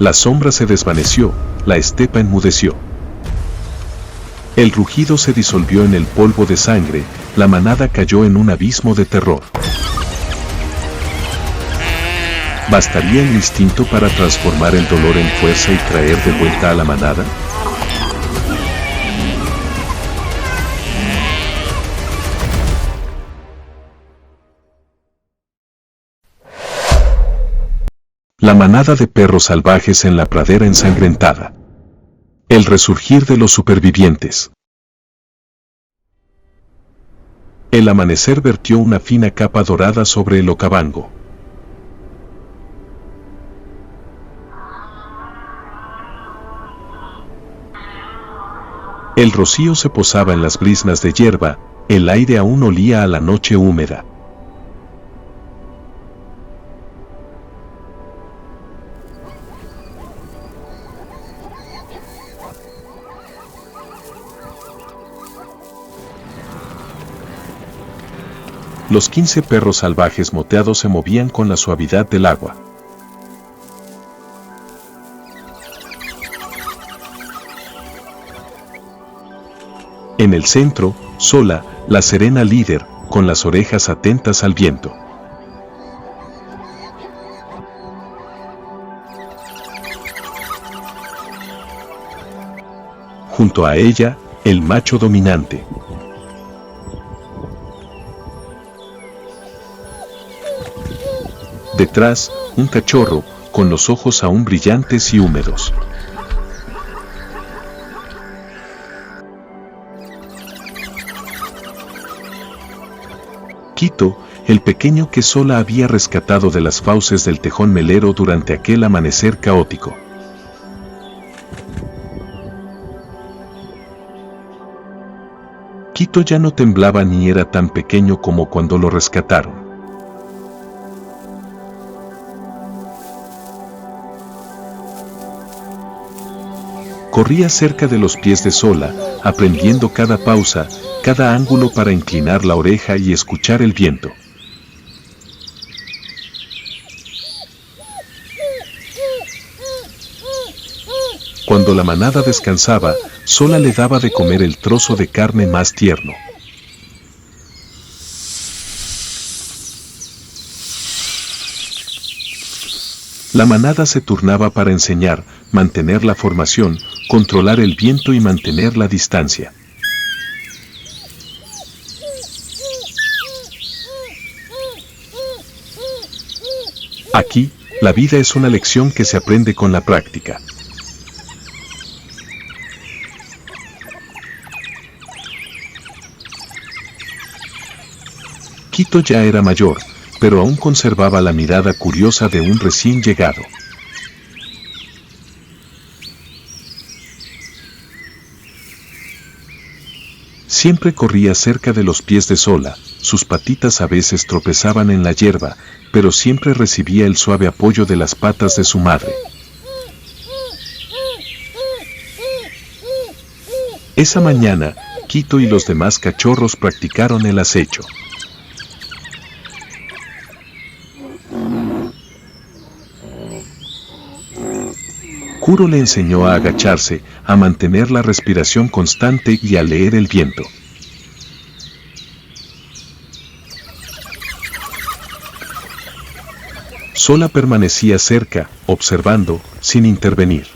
La sombra se desvaneció, la estepa enmudeció. El rugido se disolvió en el polvo de sangre, la manada cayó en un abismo de terror. ¿Bastaría el instinto para transformar el dolor en fuerza y traer de vuelta a la manada? La manada de perros salvajes en la pradera ensangrentada. El resurgir de los supervivientes. El amanecer vertió una fina capa dorada sobre el Okavango. El rocío se posaba en las briznas de hierba, el aire aún olía a la noche húmeda. Los 15 perros salvajes moteados se movían con la suavidad del agua. En el centro, sola, la serena líder, con las orejas atentas al viento. Junto a ella, el macho dominante. Detrás, un cachorro, con los ojos aún brillantes y húmedos. Quito, el pequeño que sola había rescatado de las fauces del tejón melero durante aquel amanecer caótico. Quito ya no temblaba ni era tan pequeño como cuando lo rescataron. Corría cerca de los pies de Sola, aprendiendo cada pausa, cada ángulo para inclinar la oreja y escuchar el viento. Cuando la manada descansaba, Sola le daba de comer el trozo de carne más tierno. La manada se turnaba para enseñar, mantener la formación, controlar el viento y mantener la distancia. Aquí, la vida es una lección que se aprende con la práctica. Quito ya era mayor, pero aún conservaba la mirada curiosa de un recién llegado. Siempre corría cerca de los pies de Sola, sus patitas a veces tropezaban en la hierba, pero siempre recibía el suave apoyo de las patas de su madre. Esa mañana, Quito y los demás cachorros practicaron el acecho. Kuro le enseñó a agacharse, a mantener la respiración constante y a leer el viento. Sola permanecía cerca, observando, sin intervenir.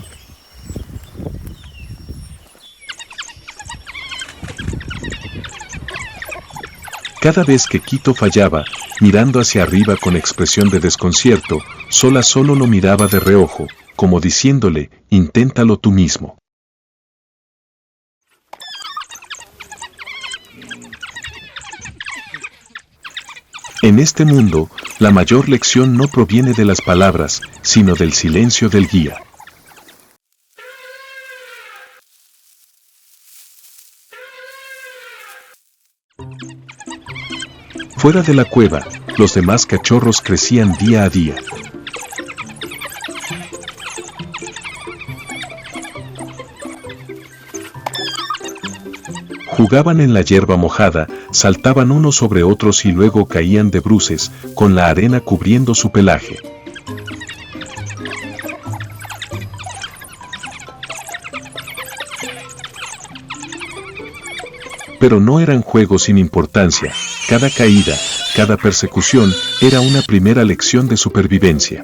Cada vez que Quito fallaba, mirando hacia arriba con expresión de desconcierto, Sola solo lo miraba de reojo, como diciéndole, inténtalo tú mismo. En este mundo, la mayor lección no proviene de las palabras, sino del silencio del guía. Fuera de la cueva, los demás cachorros crecían día a día. Jugaban en la hierba mojada, saltaban unos sobre otros y luego caían de bruces, con la arena cubriendo su pelaje. Pero no eran juegos sin importancia, cada caída, cada persecución, era una primera lección de supervivencia.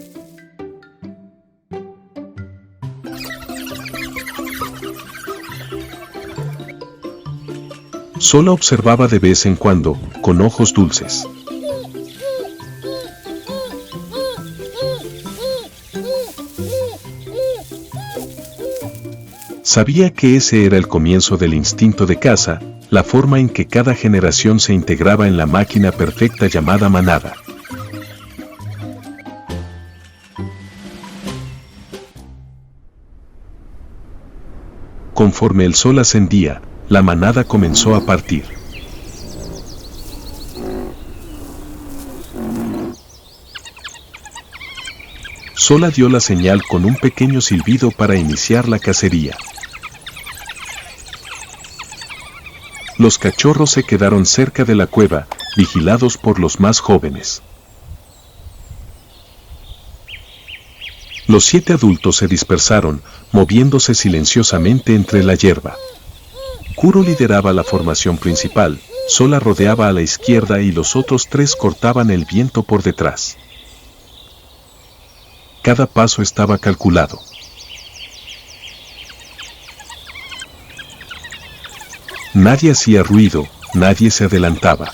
Sola observaba de vez en cuando, con ojos dulces. Sabía que ese era el comienzo del instinto de caza, la forma en que cada generación se integraba en la máquina perfecta llamada manada. Conforme el sol ascendía, la manada comenzó a partir. Sola dio la señal con un pequeño silbido para iniciar la cacería. Los cachorros se quedaron cerca de la cueva, vigilados por los más jóvenes. Los 7 adultos se dispersaron, moviéndose silenciosamente entre la hierba. Kuro lideraba la formación principal, Sola rodeaba a la izquierda y los otros 3 cortaban el viento por detrás. Cada paso estaba calculado. Nadie hacía ruido, nadie se adelantaba.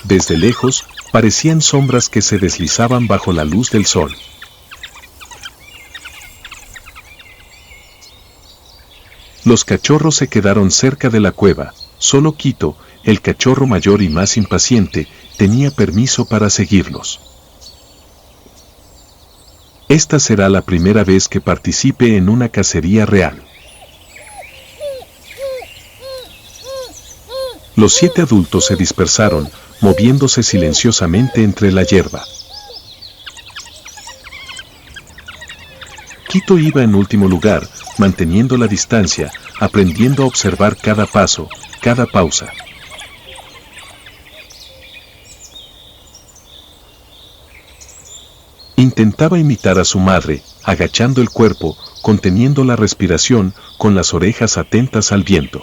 Desde lejos, parecían sombras que se deslizaban bajo la luz del sol. Los cachorros se quedaron cerca de la cueva, solo Quito, el cachorro mayor y más impaciente, tenía permiso para seguirlos. Esta será la primera vez que participe en una cacería real. Los 7 adultos se dispersaron, moviéndose silenciosamente entre la hierba. Quito iba en último lugar, manteniendo la distancia, aprendiendo a observar cada paso, cada pausa. Intentaba imitar a su madre, agachando el cuerpo, conteniendo la respiración, con las orejas atentas al viento.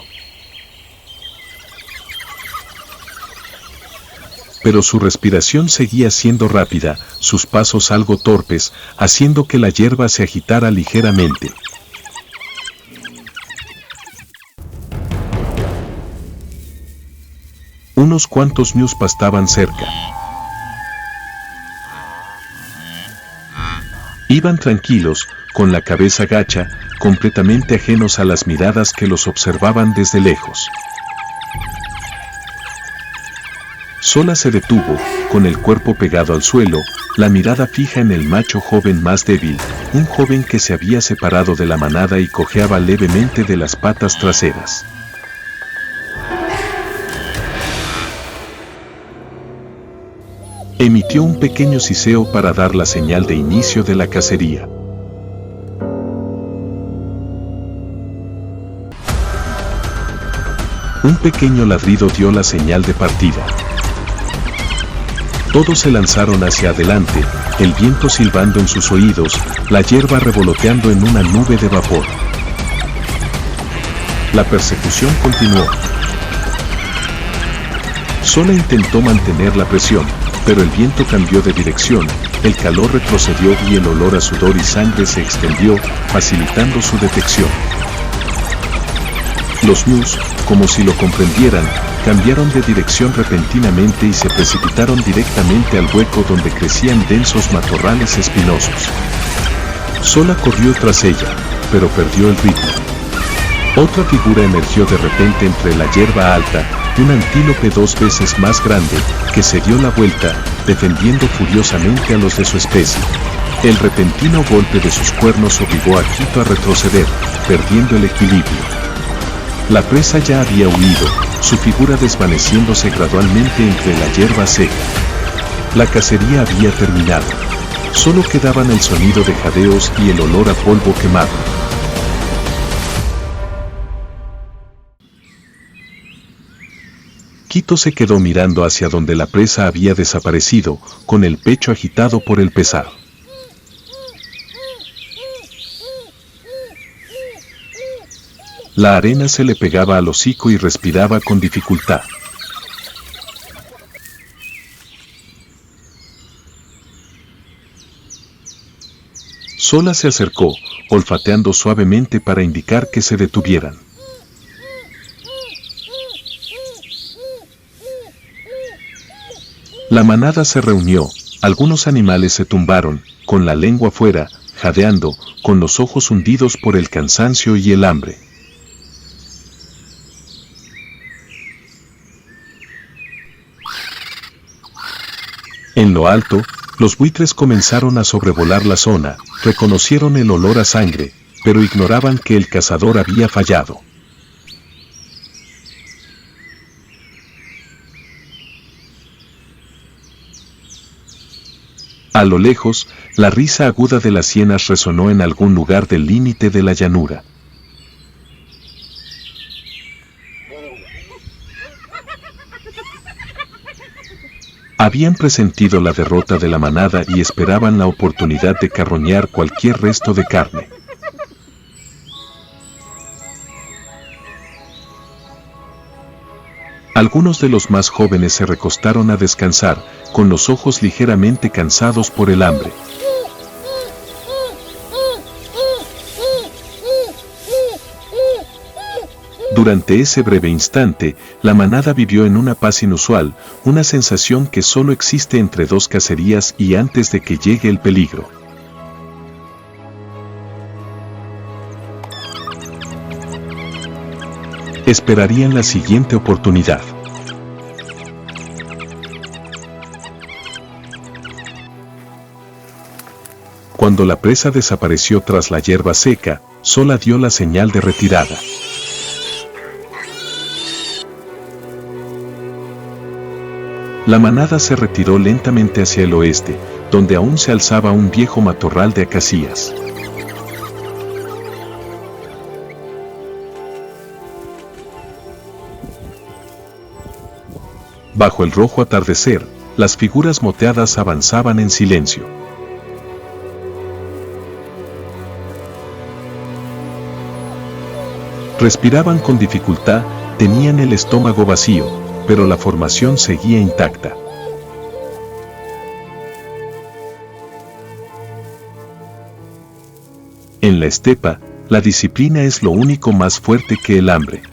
Pero su respiración seguía siendo rápida, sus pasos algo torpes, haciendo que la hierba se agitara ligeramente. Unos cuantos ñus pastaban cerca. Iban tranquilos, con la cabeza gacha, completamente ajenos a las miradas que los observaban desde lejos. Sola se detuvo, con el cuerpo pegado al suelo, la mirada fija en el macho joven más débil, un joven que se había separado de la manada y cojeaba levemente de las patas traseras. Emitió un pequeño siseo para dar la señal de inicio de la cacería. Un pequeño ladrido dio la señal de partida. Todos se lanzaron hacia adelante, el viento silbando en sus oídos, la hierba revoloteando en una nube de vapor. La persecución continuó. Sola intentó mantener la presión, pero el viento cambió de dirección, el calor retrocedió y el olor a sudor y sangre se extendió, facilitando su detección. Los ñus, como si lo comprendieran, cambiaron de dirección repentinamente y se precipitaron directamente al hueco donde crecían densos matorrales espinosos. Sola corrió tras ella, pero perdió el ritmo. Otra figura emergió de repente entre la hierba alta, un antílope 2 veces más grande, que se dio la vuelta, defendiendo furiosamente a los de su especie. El repentino golpe de sus cuernos obligó a Quito a retroceder, perdiendo el equilibrio. La presa ya había huido, su figura desvaneciéndose gradualmente entre la hierba seca. La cacería había terminado. Solo quedaban el sonido de jadeos y el olor a polvo quemado. Quito se quedó mirando hacia donde la presa había desaparecido, con el pecho agitado por el pesar. La arena se le pegaba al hocico y respiraba con dificultad. Sola se acercó, olfateando suavemente para indicar que se detuvieran. La manada se reunió, algunos animales se tumbaron, con la lengua fuera, jadeando, con los ojos hundidos por el cansancio y el hambre. En lo alto, los buitres comenzaron a sobrevolar la zona, reconocieron el olor a sangre, pero ignoraban que el cazador había fallado. A lo lejos, la risa aguda de las hienas resonó en algún lugar del límite de la llanura. Habían presentido la derrota de la manada y esperaban la oportunidad de carroñar cualquier resto de carne. Algunos de los más jóvenes se recostaron a descansar, con los ojos ligeramente cansados por el hambre. Durante ese breve instante, la manada vivió en una paz inusual, una sensación que solo existe entre dos cacerías y antes de que llegue el peligro. Esperarían la siguiente oportunidad. Cuando la presa desapareció tras la hierba seca, Sola dio la señal de retirada. La manada se retiró lentamente hacia el oeste, donde aún se alzaba un viejo matorral de acacias. Bajo el rojo atardecer, las figuras moteadas avanzaban en silencio. Respiraban con dificultad, tenían el estómago vacío, pero la formación seguía intacta. En la estepa, la disciplina es lo único más fuerte que el hambre.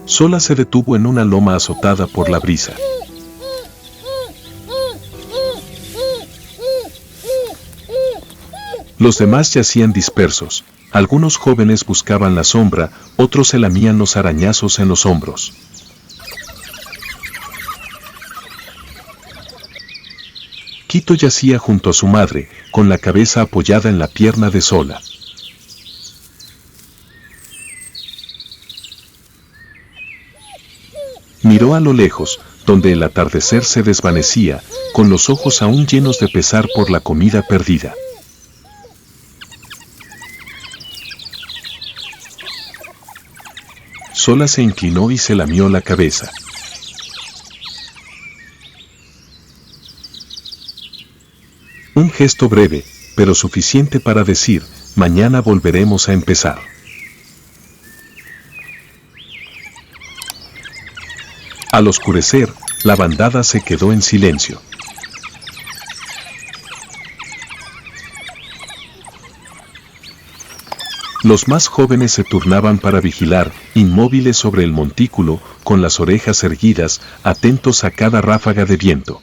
Sola se detuvo en una loma azotada por la brisa. Los demás yacían dispersos, algunos jóvenes buscaban la sombra, otros se lamían los arañazos en los hombros. Quito yacía junto a su madre, con la cabeza apoyada en la pierna de Sola. Miró a lo lejos, donde el atardecer se desvanecía, con los ojos aún llenos de pesar por la comida perdida. Sola se inclinó y se lamió la cabeza. Un gesto breve, pero suficiente para decir, mañana volveremos a empezar. Al oscurecer, la bandada se quedó en silencio. Los más jóvenes se turnaban para vigilar, inmóviles sobre el montículo, con las orejas erguidas, atentos a cada ráfaga de viento.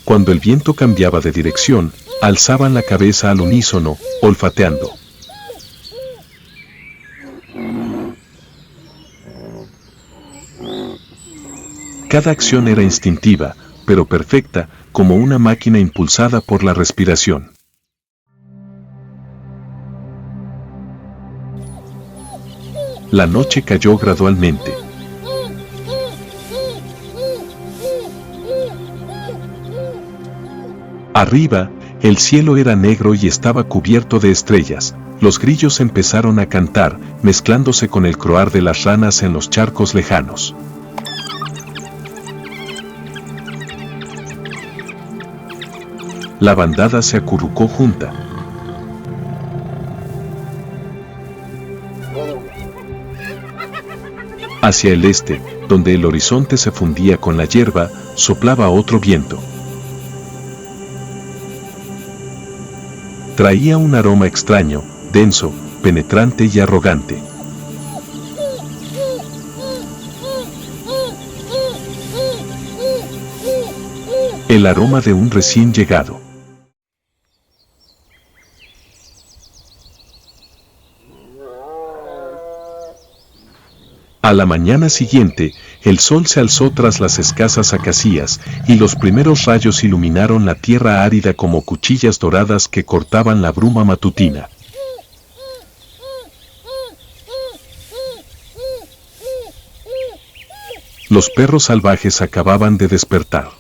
Cuando el viento cambiaba de dirección, alzaban la cabeza al unísono, olfateando. Cada acción era instintiva, pero perfecta, como una máquina impulsada por la respiración. La noche cayó gradualmente. Arriba, el cielo era negro y estaba cubierto de estrellas, Los grillos empezaron a cantar, mezclándose con el croar de las ranas en los charcos lejanos. La bandada se acurrucó junta. Hacia el este, donde el horizonte se fundía con la hierba, soplaba otro viento. Traía un aroma extraño, denso, penetrante y arrogante. El aroma de un recién llegado. A la mañana siguiente, el sol se alzó tras las escasas acacias, y los primeros rayos iluminaron la tierra árida como cuchillas doradas que cortaban la bruma matutina. Los perros salvajes acababan de despertar.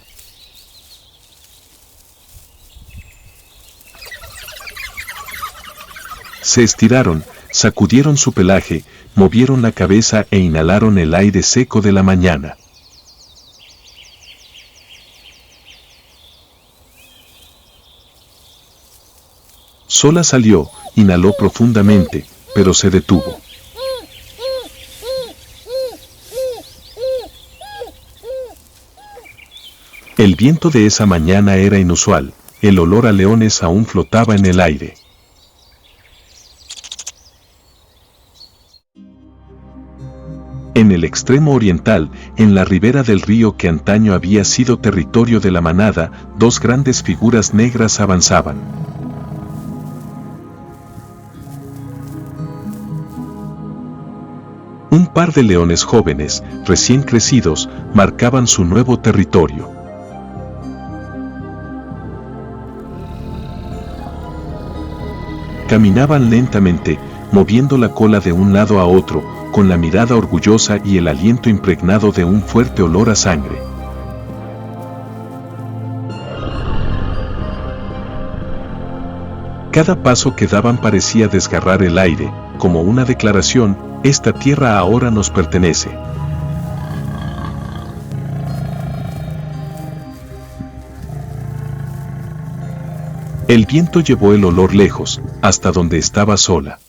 Se estiraron, sacudieron su pelaje, movieron la cabeza e inhalaron el aire seco de la mañana. Sola salió, inhaló profundamente, pero se detuvo. El viento de esa mañana era inusual, el olor a leones aún flotaba en el aire. En el extremo oriental, en la ribera del río que antaño había sido territorio de la manada, dos grandes figuras negras avanzaban. Un par de leones jóvenes, recién crecidos, marcaban su nuevo territorio. Caminaban lentamente, moviendo la cola de un lado a otro, con la mirada orgullosa y el aliento impregnado de un fuerte olor a sangre. Cada paso que daban parecía desgarrar el aire, como una declaración: esta tierra ahora nos pertenece. El viento llevó el olor lejos, hasta donde estaba sola.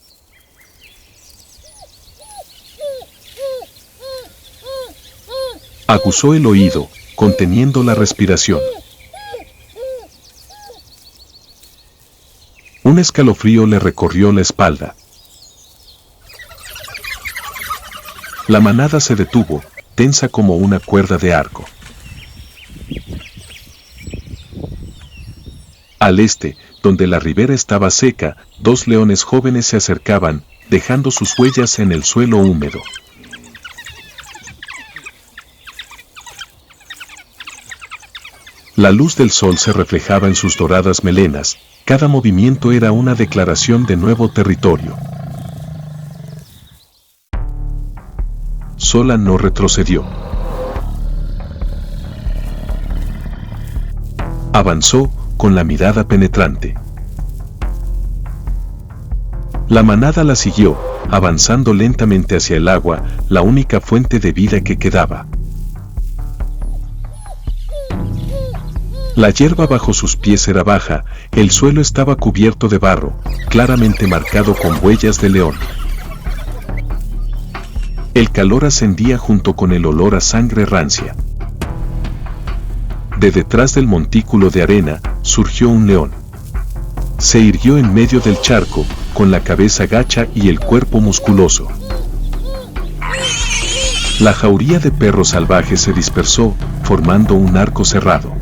Aguzó el oído, conteniendo la respiración. Un escalofrío le recorrió la espalda. La manada se detuvo, tensa como una cuerda de arco. Al este, donde la ribera estaba seca, dos leones jóvenes se acercaban, dejando sus huellas en el suelo húmedo. La luz del sol se reflejaba en sus doradas melenas, cada movimiento era una declaración de nuevo territorio. Sola no retrocedió. Avanzó, con la mirada penetrante. La manada la siguió, avanzando lentamente hacia el agua, la única fuente de vida que quedaba. La hierba bajo sus pies era baja, el suelo estaba cubierto de barro, claramente marcado con huellas de león. El calor ascendía junto con el olor a sangre rancia. De detrás del montículo de arena, surgió un león. Se irguió en medio del charco, con la cabeza gacha y el cuerpo musculoso. La jauría de perros salvajes se dispersó, formando un arco cerrado.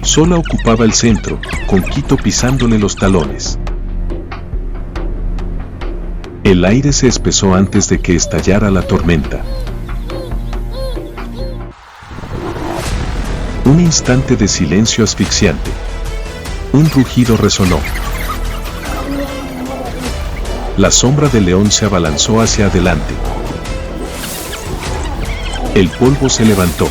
Sola ocupaba el centro, con Quito pisándole los talones. El aire se espesó antes de que estallara la tormenta. Un instante de silencio asfixiante. Un rugido resonó. La sombra del león se abalanzó hacia adelante. El polvo se levantó.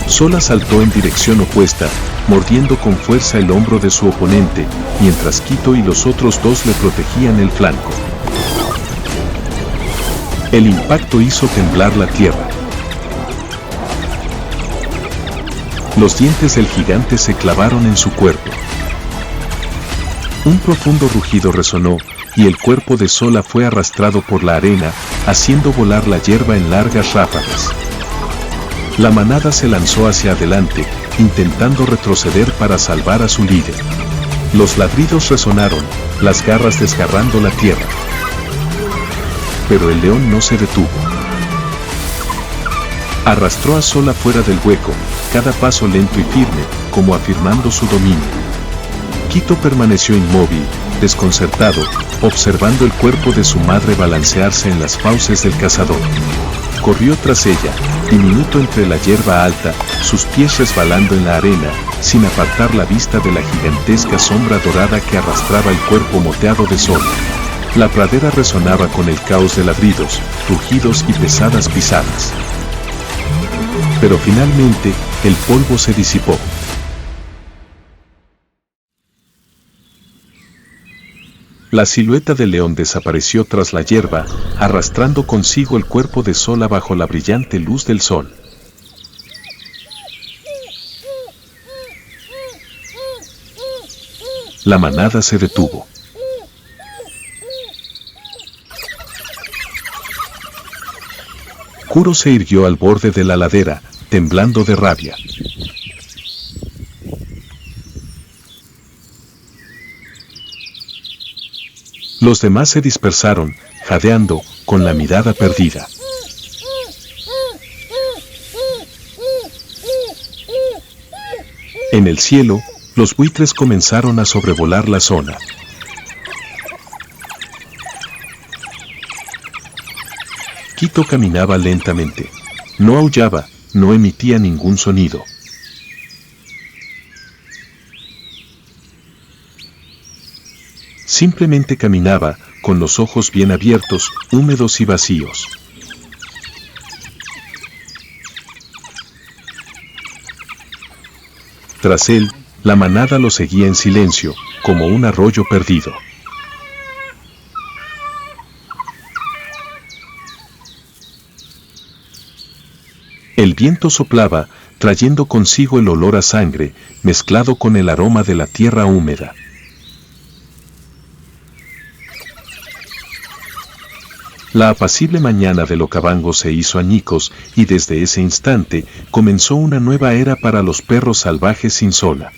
Sola saltó en dirección opuesta, mordiendo con fuerza el hombro de su oponente, mientras Quito y los otros dos le protegían el flanco. El impacto hizo temblar la tierra. Los dientes del gigante se clavaron en su cuerpo. Un profundo rugido resonó, y el cuerpo de Sola fue arrastrado por la arena, haciendo volar la hierba en largas ráfagas. La manada se lanzó hacia adelante, intentando retroceder para salvar a su líder. Los ladridos resonaron, las garras desgarrando la tierra. Pero el león no se detuvo. Arrastró a Sola fuera del hueco, cada paso lento y firme, como afirmando su dominio. Quito permaneció inmóvil, desconcertado, observando el cuerpo de su madre balancearse en las fauces del cazador. Corrió tras ella, diminuto entre la hierba alta, sus pies resbalando en la arena, sin apartar la vista de la gigantesca sombra dorada que arrastraba el cuerpo moteado de Sola. La pradera resonaba con el caos de ladridos, rugidos y pesadas pisadas. Pero finalmente, el polvo se disipó. La silueta del león desapareció tras la hierba, arrastrando consigo el cuerpo de Sola bajo la brillante luz del sol. La manada se detuvo. Kuro se irguió al borde de la ladera, temblando de rabia. Los demás se dispersaron, jadeando, con la mirada perdida. En el cielo, los buitres comenzaron a sobrevolar la zona. Quito caminaba lentamente. No aullaba, no emitía ningún sonido. Simplemente caminaba, con los ojos bien abiertos, húmedos y vacíos. Tras él, la manada lo seguía en silencio, como un arroyo perdido. El viento soplaba, trayendo consigo el olor a sangre, mezclado con el aroma de la tierra húmeda. La apacible mañana del Okavango se hizo añicos y desde ese instante comenzó una nueva era para los perros salvajes sin Sola.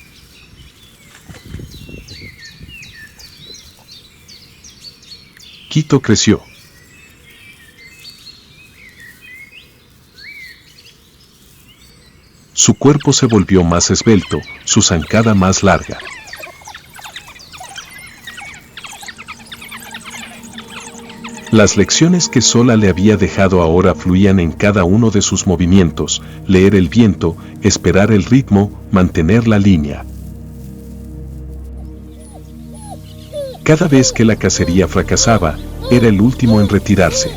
Quito creció. Su cuerpo se volvió más esbelto, su zancada más larga. Las lecciones que Sola le había dejado ahora fluían en cada uno de sus movimientos: leer el viento, esperar el ritmo, mantener la línea. Cada vez que la cacería fracasaba, era el último en retirarse.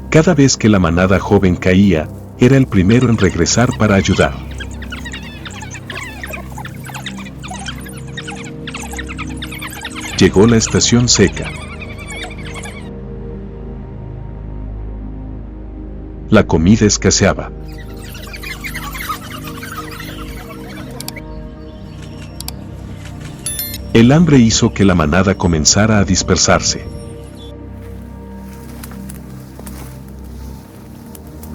Cada vez que la manada joven caía, era el primero en regresar para ayudar. Llegó la estación seca. La comida escaseaba. El hambre hizo que la manada comenzara a dispersarse.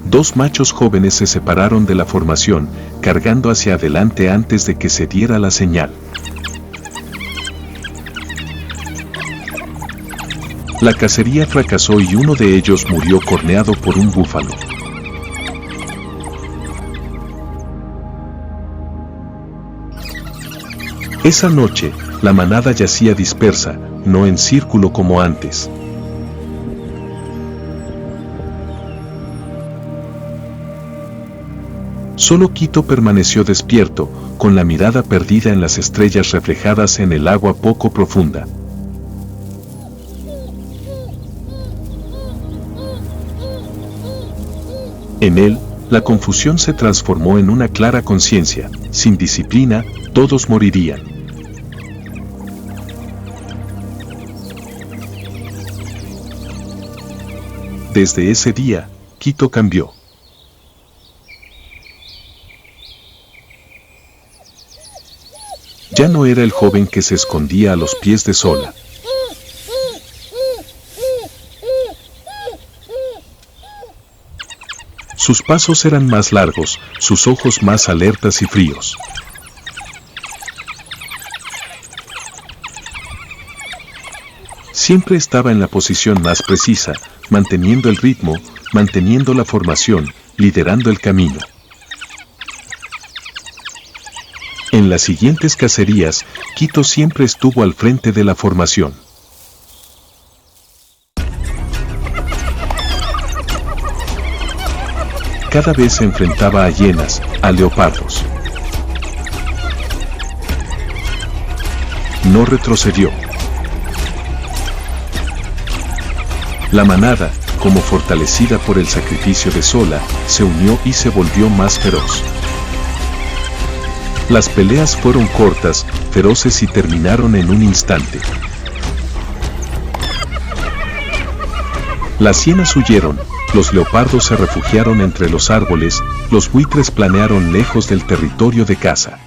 Dos machos jóvenes se separaron de la formación, cargando hacia adelante antes de que se diera la señal. La cacería fracasó y uno de ellos murió corneado por un búfalo. Esa noche, la manada yacía dispersa, no en círculo como antes. Solo Quito permaneció despierto, con la mirada perdida en las estrellas reflejadas en el agua poco profunda. En él, la confusión se transformó en una clara conciencia: sin disciplina, todos morirían. Desde ese día, Quito cambió. Ya no era el joven que se escondía a los pies de Sola. Sus pasos eran más largos, sus ojos más alertas y fríos. Siempre estaba en la posición más precisa, manteniendo el ritmo, manteniendo la formación, liderando el camino. En las siguientes cacerías, Quito siempre estuvo al frente de la formación. Cada vez se enfrentaba a hienas, a leopardos. No retrocedió. La manada, como fortalecida por el sacrificio de Sola, se unió y se volvió más feroz. Las peleas fueron cortas, feroces y terminaron en un instante. Las hienas huyeron, los leopardos se refugiaron entre los árboles, los buitres planearon lejos del territorio de caza.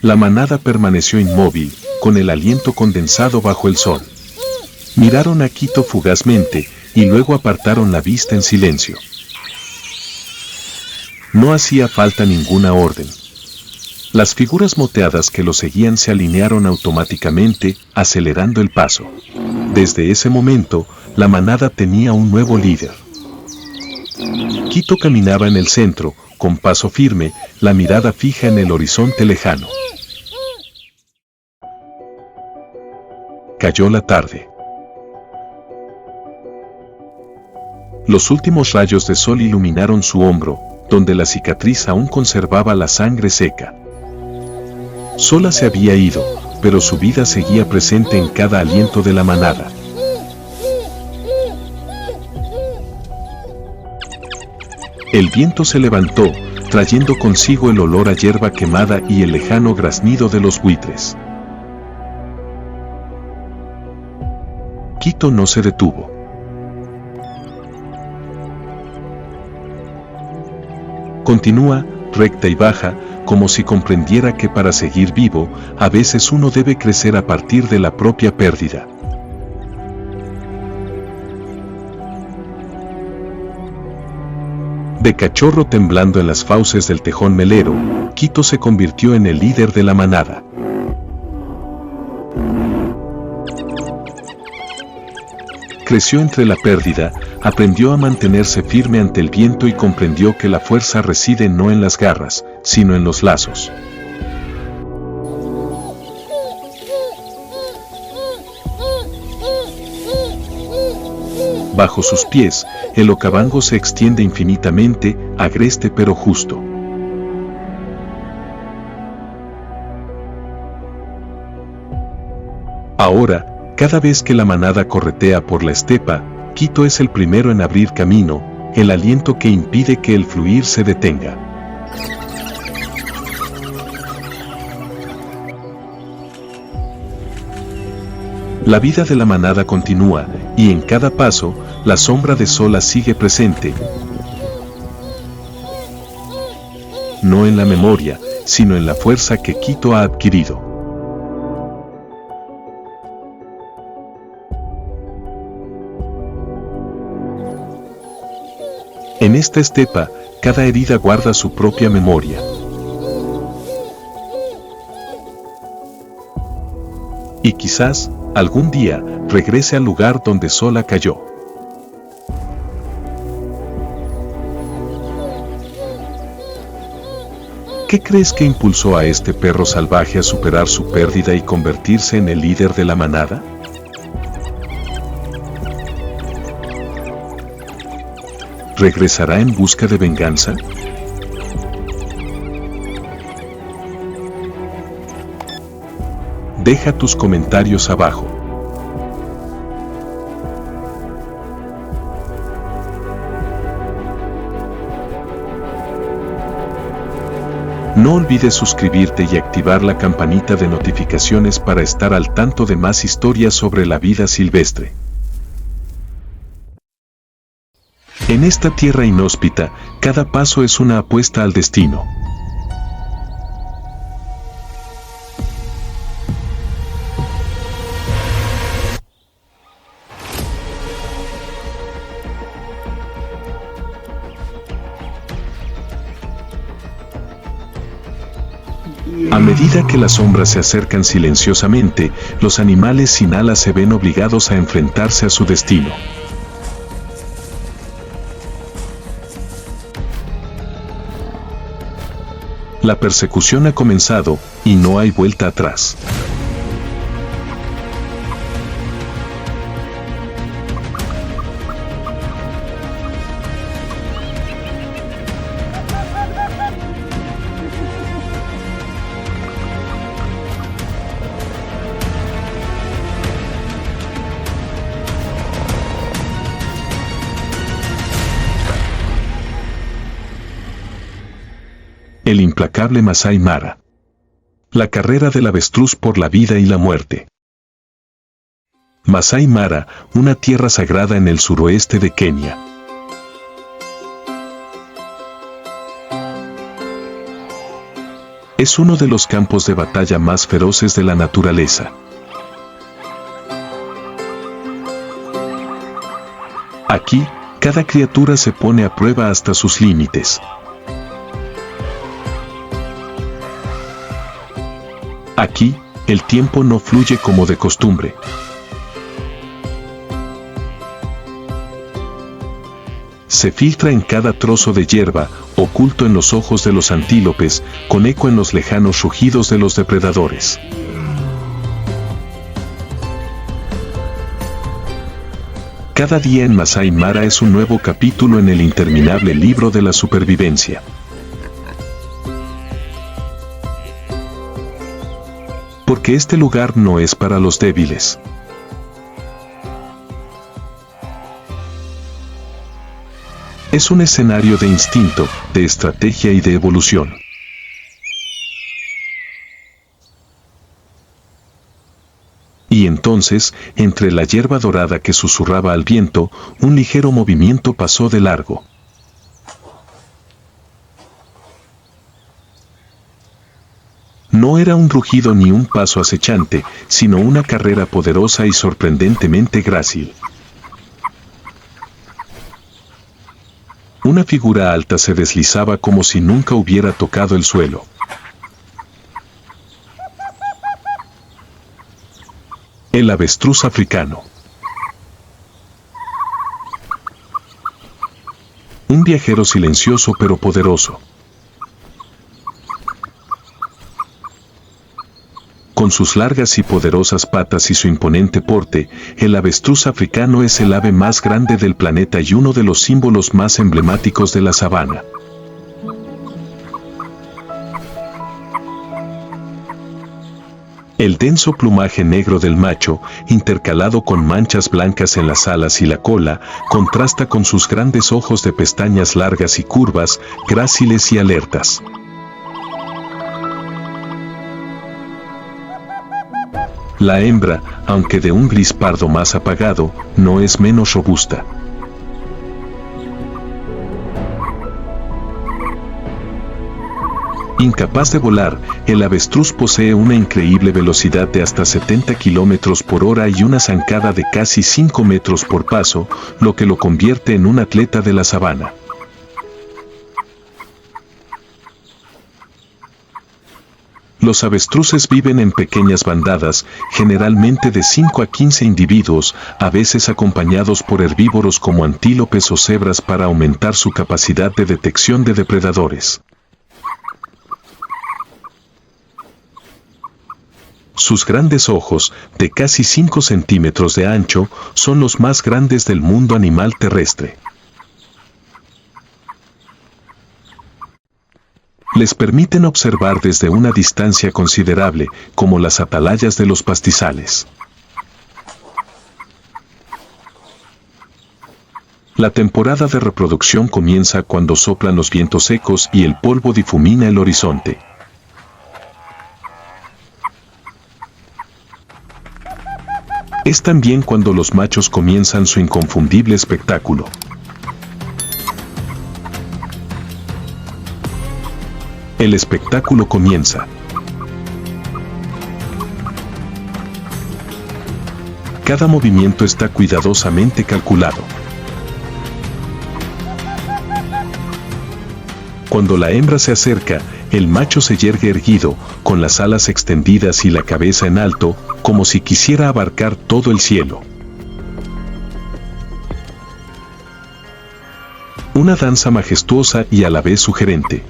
La manada permaneció inmóvil, con el aliento condensado bajo el sol. Miraron a Quito fugazmente, y luego apartaron la vista en silencio. No hacía falta ninguna orden. Las figuras moteadas que lo seguían se alinearon automáticamente, acelerando el paso. Desde ese momento, la manada tenía un nuevo líder. Quito caminaba en el centro, con paso firme, la mirada fija en el horizonte lejano. Cayó la tarde. Los últimos rayos de sol iluminaron su hombro, donde la cicatriz aún conservaba la sangre seca. Sola se había ido, pero su vida seguía presente en cada aliento de la manada. El viento se levantó, trayendo consigo el olor a hierba quemada y el lejano graznido de los buitres. Quito no se detuvo. Continúa, recta y baja, como si comprendiera que para seguir vivo, a veces uno debe crecer a partir de la propia pérdida. De cachorro temblando en las fauces del tejón melero, Quito se convirtió en el líder de la manada. Creció entre la pérdida, aprendió a mantenerse firme ante el viento y comprendió que la fuerza reside no en las garras, sino en los lazos. Bajo sus pies, el Okavango se extiende infinitamente, agreste pero justo. Ahora, cada vez que la manada corretea por la estepa, Quito es el primero en abrir camino, el aliento que impide que el fluir se detenga. La vida de la manada continúa, y en cada paso, la sombra de Sola sigue presente. No en la memoria, sino en la fuerza que Quito ha adquirido. En esta estepa, cada herida guarda su propia memoria. Y quizás, algún día, regrese al lugar donde Sola cayó. ¿Qué crees que impulsó a este perro salvaje a superar su pérdida y convertirse en el líder de la manada? ¿Regresará en busca de venganza? Deja tus comentarios abajo. No olvides suscribirte y activar la campanita de notificaciones para estar al tanto de más historias sobre la vida silvestre. En esta tierra inhóspita, cada paso es una apuesta al destino. A medida que las sombras se acercan silenciosamente, los animales sin alas se ven obligados a enfrentarse a su destino. La persecución ha comenzado, y no hay vuelta atrás. El implacable Masai Mara. La carrera del avestruz por la vida y la muerte. Masai Mara, una tierra sagrada en el suroeste de Kenia. Es uno de los campos de batalla más feroces de la naturaleza. Aquí, cada criatura se pone a prueba hasta sus límites. Aquí, el tiempo no fluye como de costumbre. Se filtra en cada trozo de hierba, oculto en los ojos de los antílopes, con eco en los lejanos rugidos de los depredadores. Cada día en Masai Mara es un nuevo capítulo en el interminable libro de la supervivencia. Porque este lugar no es para los débiles. Es un escenario de instinto, de estrategia y de evolución. Y entonces, entre la hierba dorada que susurraba al viento, un ligero movimiento pasó de largo. No era un rugido ni un paso acechante, sino una carrera poderosa y sorprendentemente grácil. Una figura alta se deslizaba como si nunca hubiera tocado el suelo. El avestruz africano. Un viajero silencioso pero poderoso. Con sus largas y poderosas patas y su imponente porte, el avestruz africano es el ave más grande del planeta y uno de los símbolos más emblemáticos de la sabana. El denso plumaje negro del macho, intercalado con manchas blancas en las alas y la cola, contrasta con sus grandes ojos de pestañas largas y curvas, gráciles y alertas. La hembra, aunque de un gris pardo más apagado, no es menos robusta. Incapaz de volar, el avestruz posee una increíble velocidad de hasta 70 km por hora y una zancada de casi 5 metros por paso, lo que lo convierte en un atleta de la sabana. Los avestruces viven en pequeñas bandadas, generalmente de 5 a 15 individuos, a veces acompañados por herbívoros como antílopes o cebras para aumentar su capacidad de detección de depredadores. Sus grandes ojos, de casi 5 centímetros de ancho, son los más grandes del mundo animal terrestre. Les permiten observar desde una distancia considerable, como las atalayas de los pastizales. La temporada de reproducción comienza cuando soplan los vientos secos y el polvo difumina el horizonte. Es también cuando los machos comienzan su inconfundible espectáculo. El espectáculo comienza. Cada movimiento está cuidadosamente calculado. Cuando la hembra se acerca, el macho se yergue erguido, con las alas extendidas y la cabeza en alto, como si quisiera abarcar todo el cielo. Una danza majestuosa y a la vez sugerente.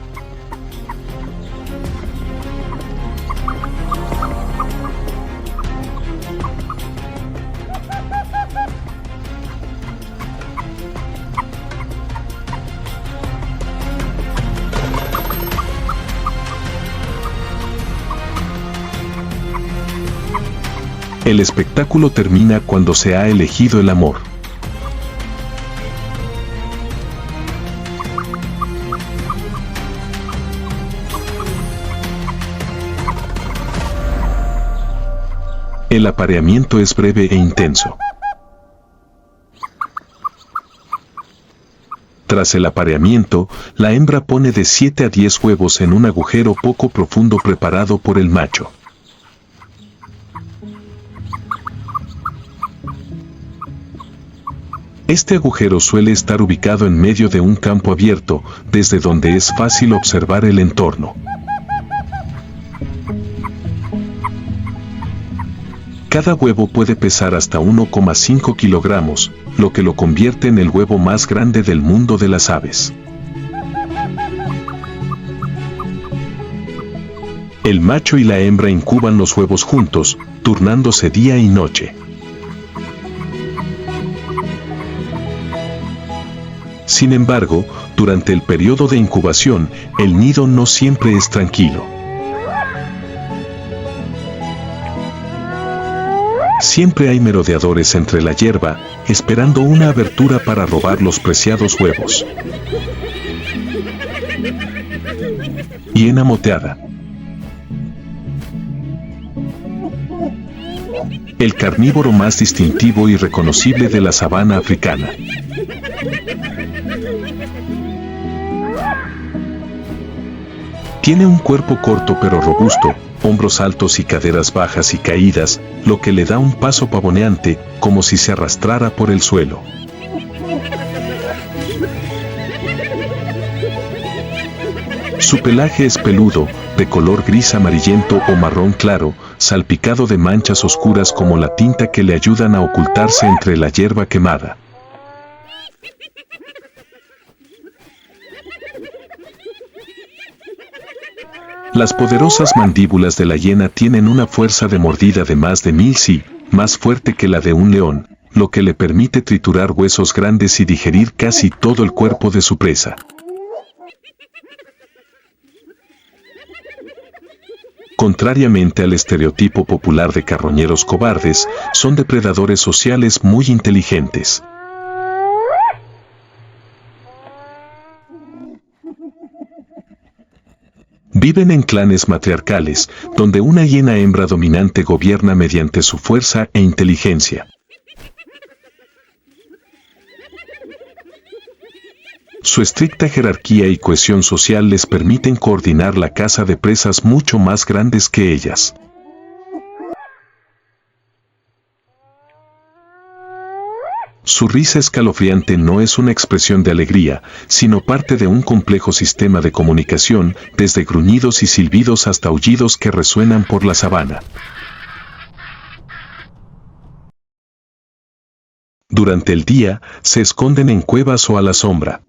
El espectáculo termina cuando se ha elegido el amor. El apareamiento es breve e intenso. Tras el apareamiento, la hembra pone de 7 a 10 huevos en un agujero poco profundo preparado por el macho. Este agujero suele estar ubicado en medio de un campo abierto, desde donde es fácil observar el entorno. Cada huevo puede pesar hasta 1,5 kilogramos, lo que lo convierte en el huevo más grande del mundo de las aves. El macho y la hembra incuban los huevos juntos, turnándose día y noche. Sin embargo, durante el periodo de incubación, el nido no siempre es tranquilo. Siempre hay merodeadores entre la hierba, esperando una abertura para robar los preciados huevos. Hiena moteada. El carnívoro más distintivo y reconocible de la sabana africana. Tiene un cuerpo corto pero robusto, hombros altos y caderas bajas y caídas, lo que le da un paso pavoneante, como si se arrastrara por el suelo. Su pelaje es peludo, de color gris amarillento o marrón claro, salpicado de manchas oscuras como la tinta que le ayudan a ocultarse entre la hierba quemada. Las poderosas mandíbulas de la hiena tienen una fuerza de mordida de más de 1000 si, más fuerte que la de un león, lo que le permite triturar huesos grandes y digerir casi todo el cuerpo de su presa. Contrariamente al estereotipo popular de carroñeros cobardes, son depredadores sociales muy inteligentes. Viven en clanes matriarcales, donde una hiena hembra dominante gobierna mediante su fuerza e inteligencia. Su estricta jerarquía y cohesión social les permiten coordinar la caza de presas mucho más grandes que ellas. Su risa escalofriante no es una expresión de alegría, sino parte de un complejo sistema de comunicación, desde gruñidos y silbidos hasta aullidos que resuenan por la sabana. Durante el día, se esconden en cuevas o a la sombra.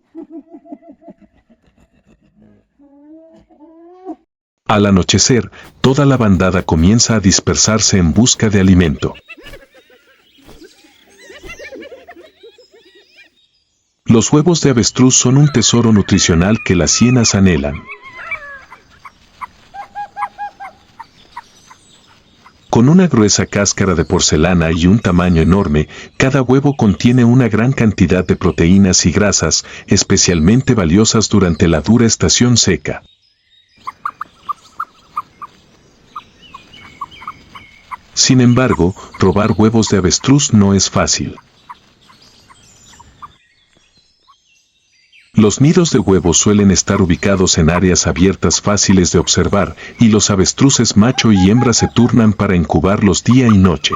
Al anochecer, toda la bandada comienza a dispersarse en busca de alimento. Los huevos de avestruz son un tesoro nutricional que las hienas anhelan. Con una gruesa cáscara de porcelana y un tamaño enorme, cada huevo contiene una gran cantidad de proteínas y grasas, especialmente valiosas durante la dura estación seca. Sin embargo, robar huevos de avestruz no es fácil. Los nidos de huevos suelen estar ubicados en áreas abiertas fáciles de observar, y los avestruces macho y hembra se turnan para incubarlos día y noche.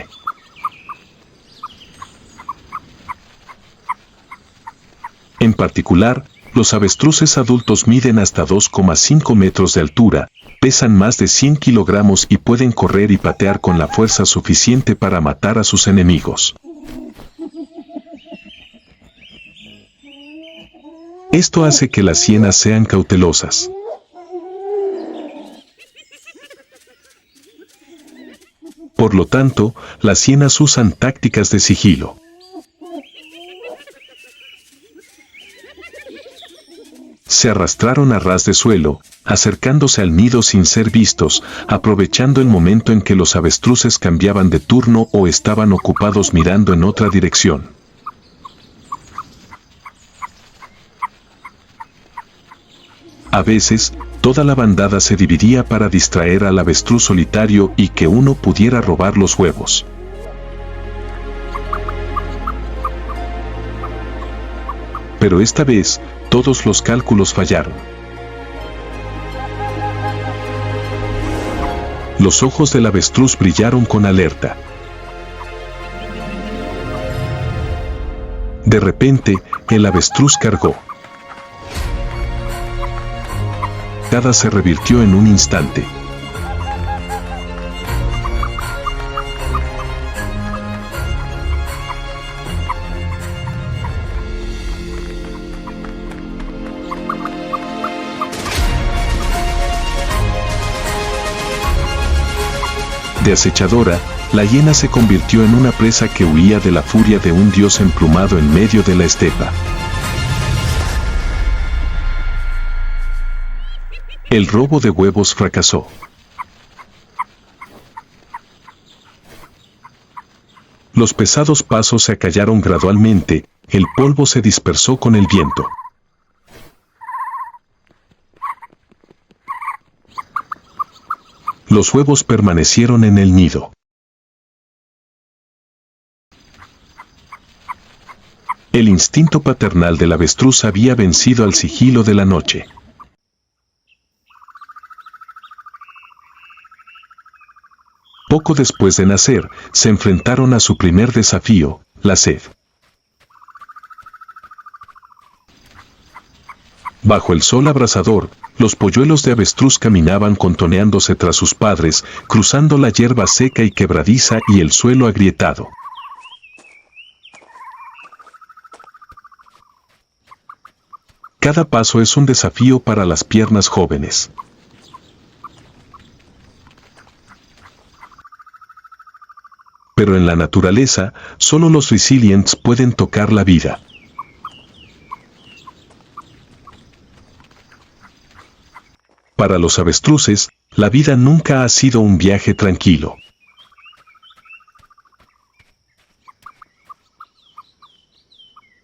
En particular, los avestruces adultos miden hasta 2,5 metros de altura, pesan más de 100 kilogramos y pueden correr y patear con la fuerza suficiente para matar a sus enemigos. Esto hace que las hienas sean cautelosas. Por lo tanto, las hienas usan tácticas de sigilo. Se arrastraron a ras de suelo, acercándose al nido sin ser vistos, aprovechando el momento en que los avestruces cambiaban de turno o estaban ocupados mirando en otra dirección. A veces, toda la bandada se dividía para distraer al avestruz solitario y que uno pudiera robar los huevos. Pero esta vez, todos los cálculos fallaron. Los ojos del avestruz brillaron con alerta. De repente, el avestruz cargó. Cada se revirtió en un instante. De acechadora, la hiena se convirtió en una presa que huía de la furia de un dios emplumado en medio de la estepa. El robo de huevos fracasó. Los pesados pasos se acallaron gradualmente, el polvo se dispersó con el viento. Los huevos permanecieron en el nido. El instinto paternal del avestruz había vencido al sigilo de la noche. Poco después de nacer, se enfrentaron a su primer desafío, la sed. Bajo el sol abrasador, los polluelos de avestruz caminaban contoneándose tras sus padres, cruzando la hierba seca y quebradiza y el suelo agrietado. Cada paso es un desafío para las piernas jóvenes. Pero en la naturaleza, solo los resilients pueden tocar la vida. Para los avestruces, la vida nunca ha sido un viaje tranquilo.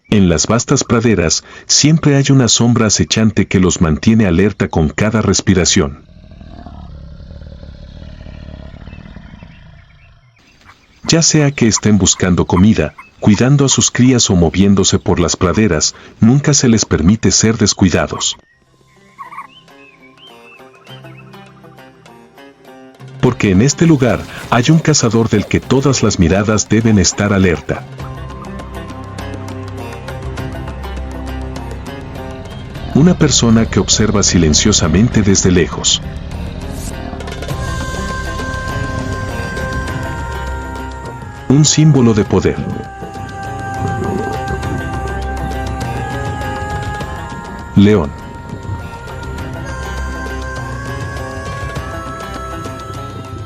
En las vastas praderas, siempre hay una sombra acechante que los mantiene alerta con cada respiración. Ya sea que estén buscando comida, cuidando a sus crías o moviéndose por las praderas, nunca se les permite ser descuidados. Porque en este lugar hay un cazador del que todas las miradas deben estar alerta. Una persona que observa silenciosamente desde lejos. Un símbolo de poder. León.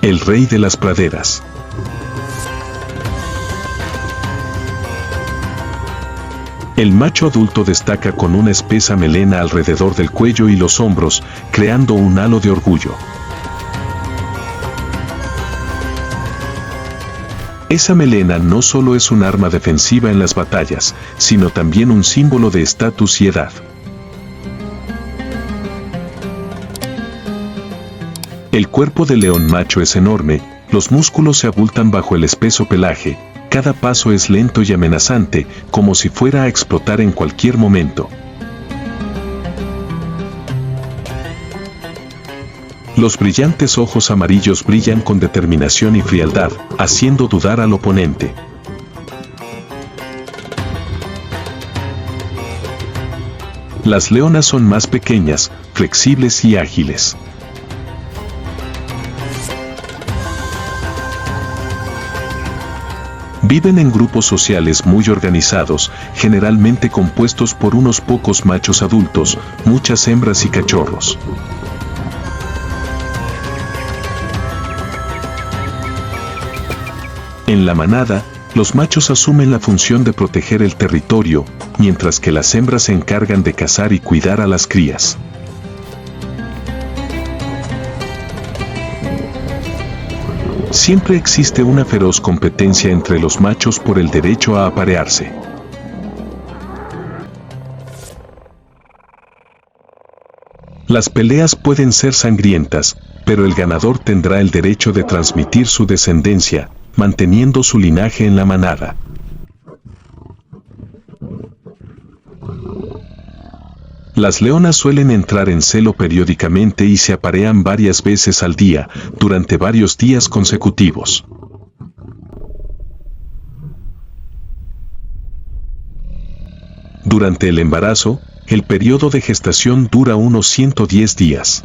El rey de las praderas. El macho adulto destaca con una espesa melena alrededor del cuello y los hombros, creando un halo de orgullo. Esa melena no solo es un arma defensiva en las batallas, sino también un símbolo de estatus y edad. El cuerpo del león macho es enorme, los músculos se abultan bajo el espeso pelaje, cada paso es lento y amenazante, como si fuera a explotar en cualquier momento. Los brillantes ojos amarillos brillan con determinación y frialdad, haciendo dudar al oponente. Las leonas son más pequeñas, flexibles y ágiles. Viven en grupos sociales muy organizados, generalmente compuestos por unos pocos machos adultos, muchas hembras y cachorros. En la manada, los machos asumen la función de proteger el territorio, mientras que las hembras se encargan de cazar y cuidar a las crías. Siempre existe una feroz competencia entre los machos por el derecho a aparearse. Las peleas pueden ser sangrientas, pero el ganador tendrá el derecho de transmitir su descendencia, manteniendo su linaje en la manada. Las leonas suelen entrar en celo periódicamente y se aparean varias veces al día, durante varios días consecutivos. Durante el embarazo, el periodo de gestación dura unos 110 días.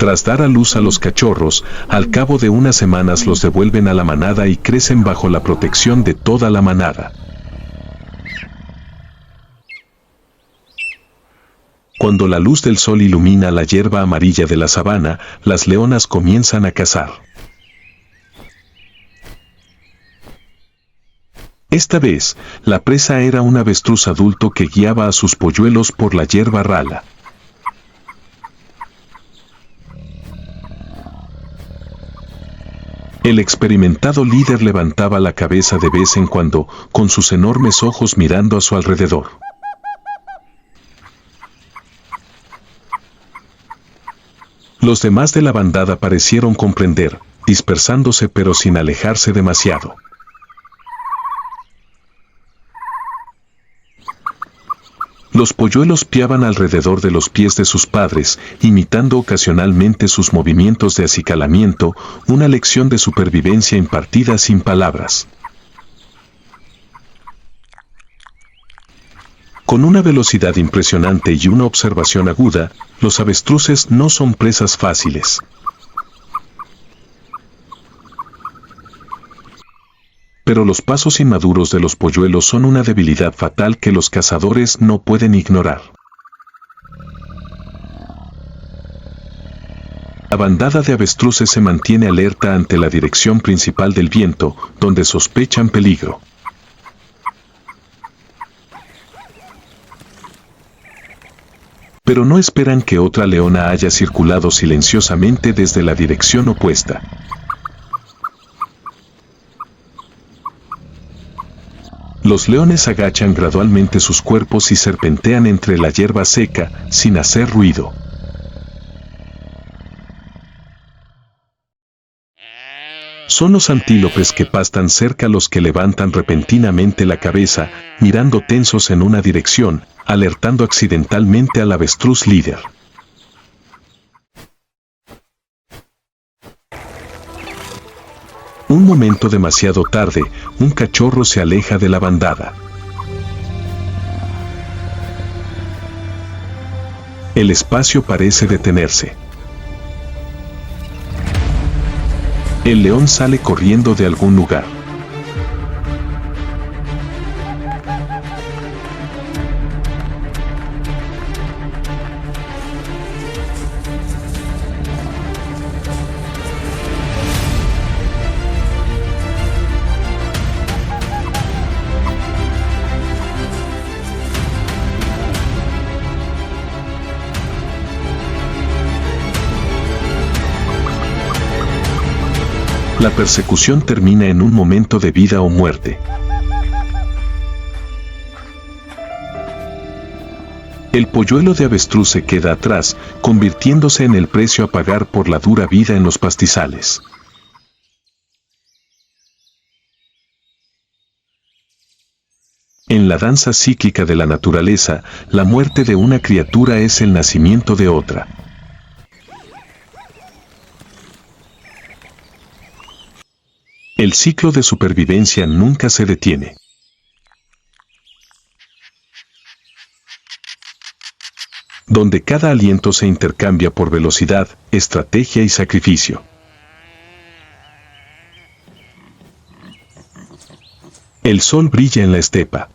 Tras dar a luz a los cachorros, al cabo de unas semanas los devuelven a la manada y crecen bajo la protección de toda la manada. Cuando la luz del sol ilumina la hierba amarilla de la sabana, las leonas comienzan a cazar. Esta vez, la presa era un avestruz adulto que guiaba a sus polluelos por la hierba rala. El experimentado líder levantaba la cabeza de vez en cuando, con sus enormes ojos mirando a su alrededor. Los demás de la bandada parecieron comprender, dispersándose pero sin alejarse demasiado. Los polluelos piaban alrededor de los pies de sus padres, imitando ocasionalmente sus movimientos de acicalamiento, una lección de supervivencia impartida sin palabras. Con una velocidad impresionante y una observación aguda, los avestruces no son presas fáciles. Pero los pasos inmaduros de los polluelos son una debilidad fatal que los cazadores no pueden ignorar. La bandada de avestruces se mantiene alerta ante la dirección principal del viento, donde sospechan peligro. Pero no esperan que otra leona haya circulado silenciosamente desde la dirección opuesta. Los leones agachan gradualmente sus cuerpos y serpentean entre la hierba seca, sin hacer ruido. Son los antílopes que pastan cerca los que levantan repentinamente la cabeza, mirando tensos en una dirección, alertando accidentalmente al avestruz líder. Un momento demasiado tarde, un cachorro se aleja de la bandada. El espacio parece detenerse. El león sale corriendo de algún lugar. La persecución termina en un momento de vida o muerte. El polluelo de avestruz se queda atrás, convirtiéndose en el precio a pagar por la dura vida en los pastizales. En la danza cíclica de la naturaleza, la muerte de una criatura es el nacimiento de otra. El ciclo de supervivencia nunca se detiene. Donde cada aliento se intercambia por velocidad, estrategia y sacrificio. El sol brilla en la estepa.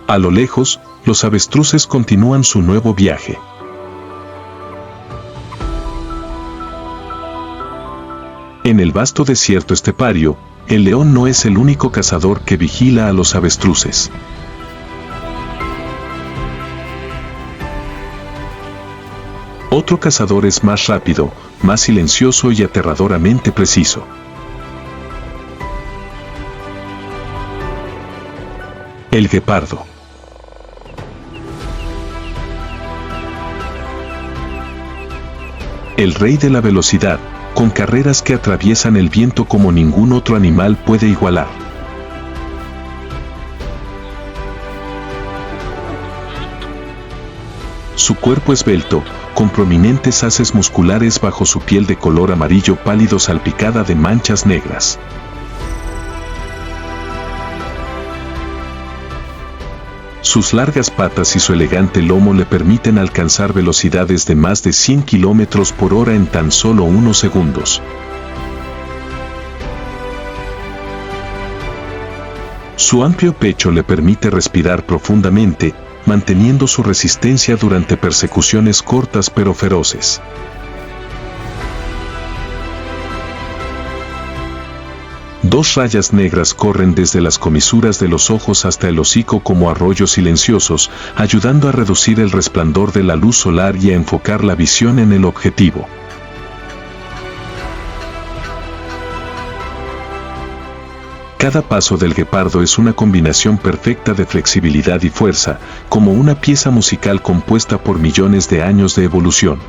A lo lejos, los avestruces continúan su nuevo viaje. En el vasto desierto estepario, el león no es el único cazador que vigila a los avestruces. Otro cazador es más rápido, más silencioso y aterradoramente preciso. El guepardo. El rey de la velocidad, con carreras que atraviesan el viento como ningún otro animal puede igualar. Su cuerpo esbelto, con prominentes haces musculares bajo su piel de color amarillo pálido salpicada de manchas negras. Sus largas patas y su elegante lomo le permiten alcanzar velocidades de más de 100 km por hora en tan solo unos segundos. Su amplio pecho le permite respirar profundamente, manteniendo su resistencia durante persecuciones cortas pero feroces. Dos rayas negras corren desde las comisuras de los ojos hasta el hocico como arroyos silenciosos, ayudando a reducir el resplandor de la luz solar y a enfocar la visión en el objetivo. Cada paso del guepardo es una combinación perfecta de flexibilidad y fuerza, como una pieza musical compuesta por millones de años de evolución.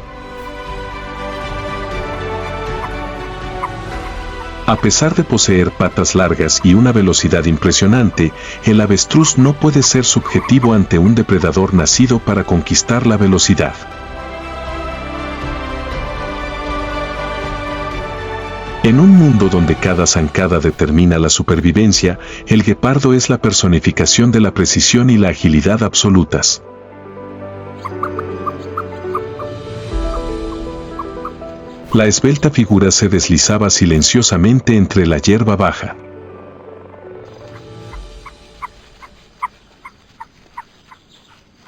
A pesar de poseer patas largas y una velocidad impresionante, el avestruz no puede ser subjetivo ante un depredador nacido para conquistar la velocidad. En un mundo donde cada zancada determina la supervivencia, el guepardo es la personificación de la precisión y la agilidad absolutas. La esbelta figura se deslizaba silenciosamente entre la hierba baja.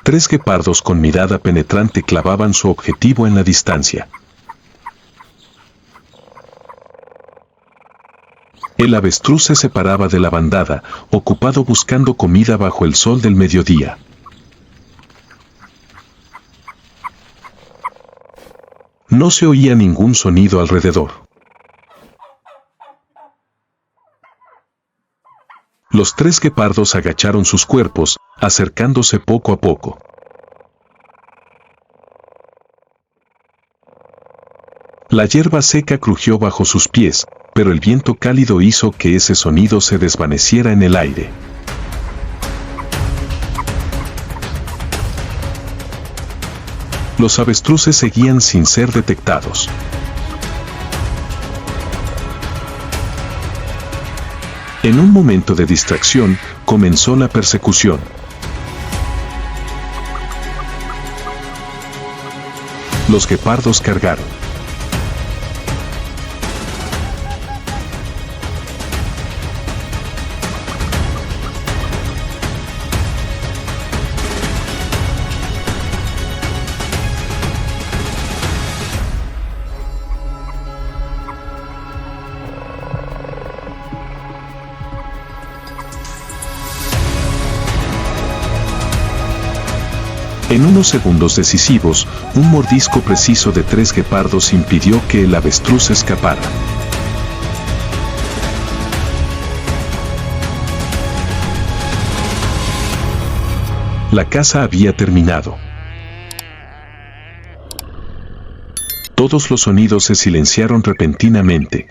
Tres guepardos con mirada penetrante clavaban su objetivo en la distancia. El avestruz se separaba de la bandada, ocupado buscando comida bajo el sol del mediodía. No se oía ningún sonido alrededor. Los tres guepardos agacharon sus cuerpos, acercándose poco a poco. La hierba seca crujió bajo sus pies, pero el viento cálido hizo que ese sonido se desvaneciera en el aire. Los avestruces seguían sin ser detectados. En un momento de distracción, comenzó la persecución. Los guepardos cargaron. En unos segundos decisivos, un mordisco preciso de 3 guepardos impidió que el avestruz escapara. La caza había terminado. Todos los sonidos se silenciaron repentinamente.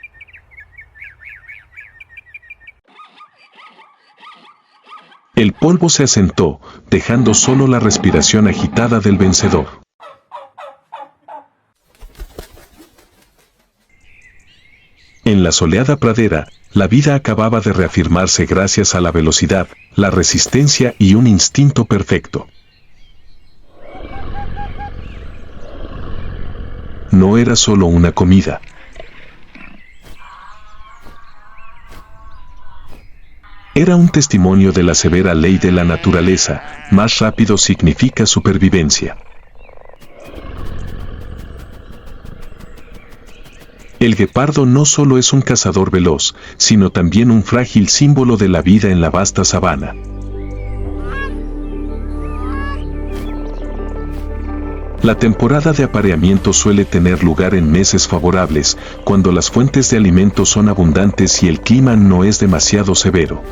El polvo se asentó, dejando solo la respiración agitada del vencedor. En la soleada pradera, la vida acababa de reafirmarse gracias a la velocidad, la resistencia y un instinto perfecto. No era solo una comida. Era un testimonio de la severa ley de la naturaleza: más rápido significa supervivencia. El guepardo no solo es un cazador veloz, sino también un frágil símbolo de la vida en la vasta sabana. La temporada de apareamiento suele tener lugar en meses favorables, cuando las fuentes de alimento son abundantes y el clima no es demasiado severo.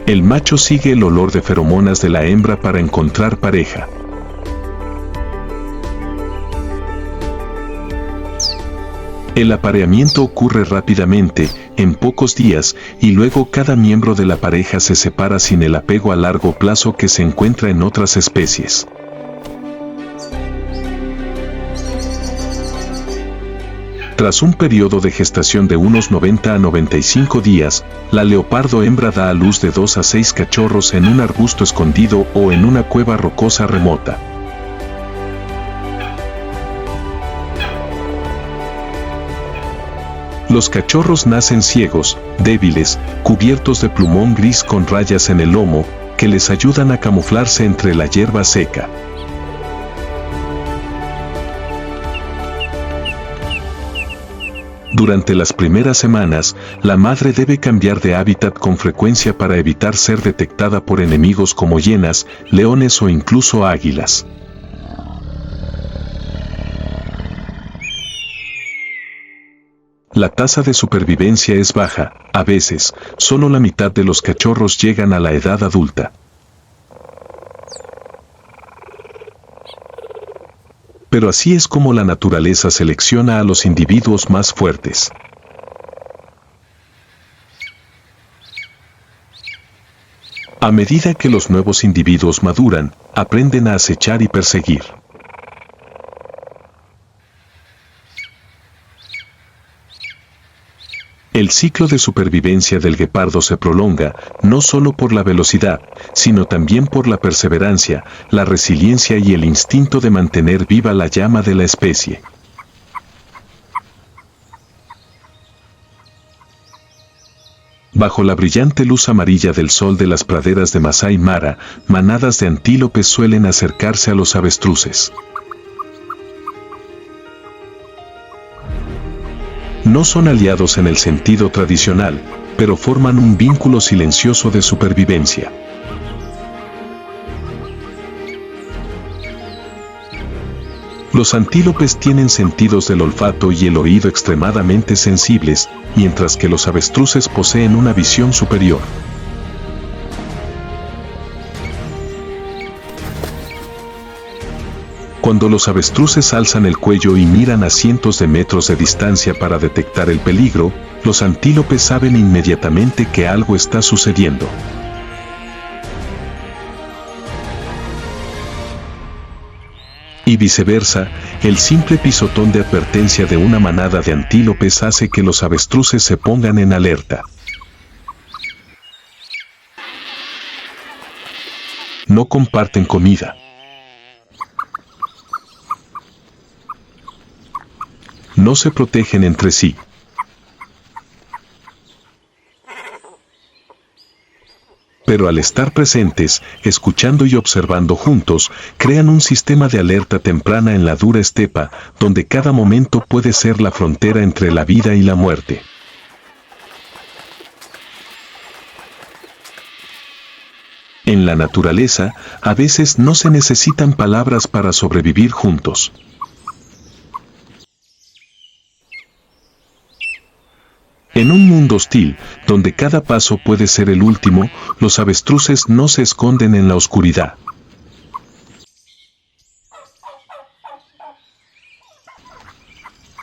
El macho sigue el olor de feromonas de la hembra para encontrar pareja. El apareamiento ocurre rápidamente, en pocos días, y luego cada miembro de la pareja se separa sin el apego a largo plazo que se encuentra en otras especies. Tras un periodo de gestación de unos 90 a 95 días, la leopardo hembra da a luz de 2 a 6 cachorros en un arbusto escondido o en una cueva rocosa remota. Los cachorros nacen ciegos, débiles, cubiertos de plumón gris con rayas en el lomo, que les ayudan a camuflarse entre la hierba seca. Durante las primeras semanas, la madre debe cambiar de hábitat con frecuencia para evitar ser detectada por enemigos como hienas, leones o incluso águilas. La tasa de supervivencia es baja, a veces, solo la mitad de los cachorros llegan a la edad adulta. Pero así es como la naturaleza selecciona a los individuos más fuertes. A medida que los nuevos individuos maduran, aprenden a acechar y perseguir. El ciclo de supervivencia del guepardo se prolonga, no solo por la velocidad, sino también por la perseverancia, la resiliencia y el instinto de mantener viva la llama de la especie. Bajo la brillante luz amarilla del sol de las praderas de Masai Mara, manadas de antílopes suelen acercarse a los avestruces. No son aliados en el sentido tradicional, pero forman un vínculo silencioso de supervivencia. Los antílopes tienen sentidos del olfato y el oído extremadamente sensibles, mientras que los avestruces poseen una visión superior. Cuando los avestruces alzan el cuello y miran a cientos de metros de distancia para detectar el peligro, los antílopes saben inmediatamente que algo está sucediendo. Y viceversa, el simple pisotón de advertencia de una manada de antílopes hace que los avestruces se pongan en alerta. No comparten comida. No se protegen entre sí. Pero al estar presentes, escuchando y observando juntos, crean un sistema de alerta temprana en la dura estepa, donde cada momento puede ser la frontera entre la vida y la muerte. En la naturaleza, a veces no se necesitan palabras para sobrevivir juntos. En un mundo hostil, donde cada paso puede ser el último, los avestruces no se esconden en la oscuridad.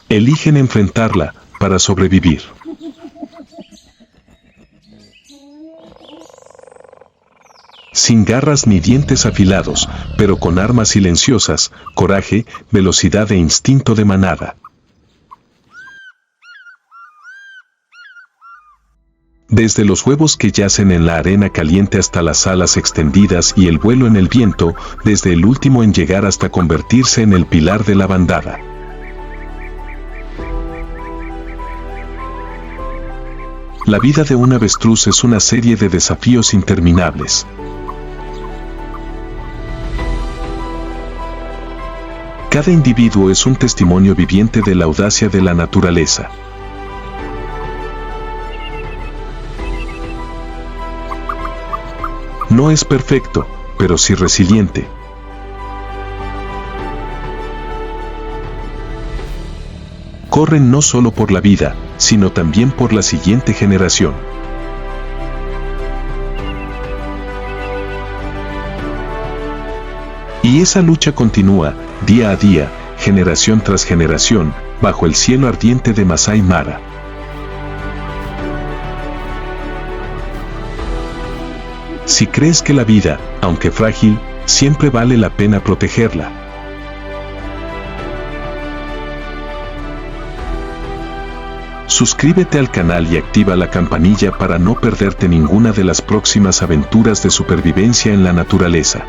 Eligen enfrentarla para sobrevivir. Sin garras ni dientes afilados, pero con armas silenciosas, coraje, velocidad e instinto de manada. Desde los huevos que yacen en la arena caliente hasta las alas extendidas y el vuelo en el viento, desde el último en llegar hasta convertirse en el pilar de la bandada. La vida de un avestruz es una serie de desafíos interminables. Cada individuo es un testimonio viviente de la audacia de la naturaleza. No es perfecto, pero sí resiliente. Corren no solo por la vida, sino también por la siguiente generación. Y esa lucha continúa, día a día, generación tras generación, bajo el cielo ardiente de Masai Mara. Si crees que la vida, aunque frágil, siempre vale la pena protegerla. Suscríbete al canal y activa la campanilla para no perderte ninguna de las próximas aventuras de supervivencia en la naturaleza.